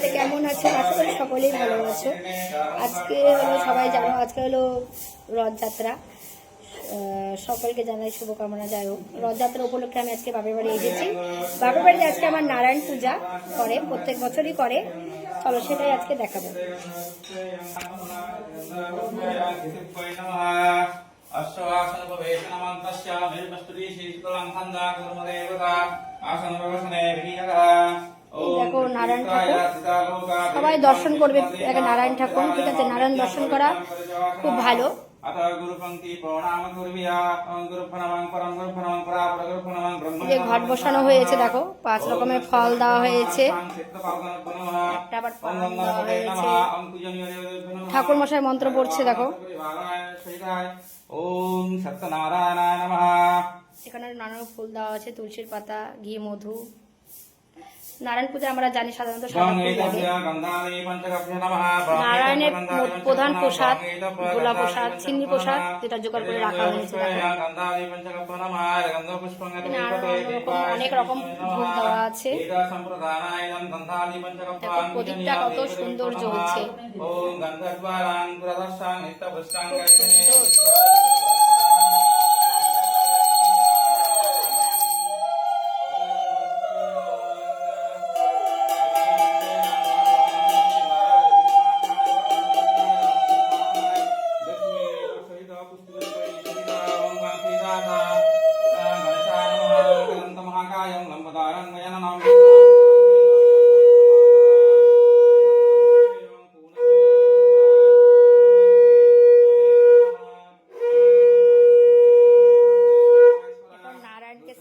সকলে কেমন আছো? আশা করি সকলেই ভালো আছো। আজকে হলো সবাই জানো আজকে হলো রথযাত্রা। সকলকে জানাই শুভকামনা। যাই হোক, রথযাত্রা উপলক্ষে আমি আজকে বাপের বাড়ি এসেছি। বাপের বাড়িতে আজকে আমার নারায়ণ পূজা করে, প্রত্যেক বছরই করে। চলো সেটাই আজকে দেখাবো। দেখো নারায়ণ ঠাকুর, সবাই দর্শন করবে নারায়ণ ঠাকুর। ঠিক আছে, নারায়ণ দর্শন করা খুব ভালো। যে ঘট বসানো হয়েছে, দেখো 5 রকমের ফল দেওয়া হয়েছে, একটা আবার প্রণাম দেওয়া হয়েছে। ঠাকুর মশাই মন্ত্র পড়ছে, দেখো। ওম সত্যনারায়ণায় নমঃ। এখানে নানা ফুল দেওয়া আছে, তুলসীর পাতা, ঘি, মধু। নারায়ণ পূজা আমরা জানি সাধারণত সাদা ফুল লাগে। নারায়ণের প্রধান প্রসাদ গোলা প্রসাদ, চিন্নি প্রসাদ, যেটা জোগাড় করে রাখা হয়েছে। অনেক রকম ভোগ দেওয়া আছে। প্রদীপটা কত সুন্দর জ্বলছে,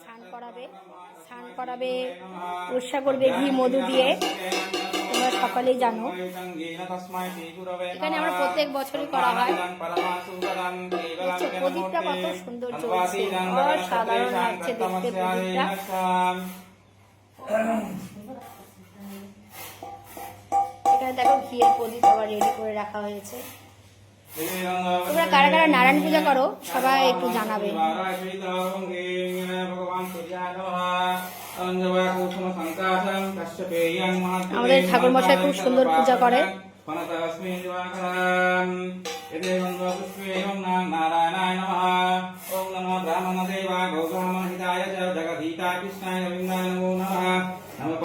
স্নান করাবে, উৎসা করবে ঘি মধু দিয়ে। তোমরা সকলেই জানো এখানে আমরা প্রত্যেক বছরই করা হয়। প্রদীপটা কত সুন্দর চলছে, অসাধারণ লাগছে দেখতে প্রদীপটা। এখানে দেখো ঘিয়ের প্রদীপ আবার রেডি করে রাখা হয়েছে। তোমরা কারা কারা নারায়ণ পূজা করো সবাই একটু জানাবে। আমাদের ঠাকুর মশাই খুব সুন্দর পূজা করে।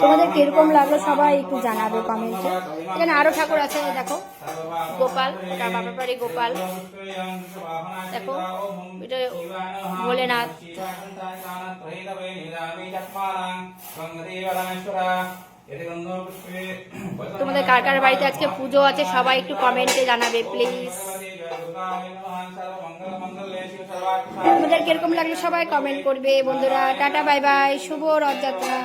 তোমাদের কিরকম লাগলো সবাই একটু জানাবে কমেন্টে। এখানে আরো ঠাকুর আছে, দেখো গোপাল, ওটা বাবার বাড়ি গোপাল। দেখো এটা ভোলেনাথ। তোমাদের কার কার বাড়িতে আজকে পুজো আছে সবাই একটু কমেন্টে জানাবে প্লিজ। তোমাদের কিরকম লাগলো সবাই কমেন্ট করবে বন্ধুরা। টাটা, বাই বাই, শুভ রথযাত্রা।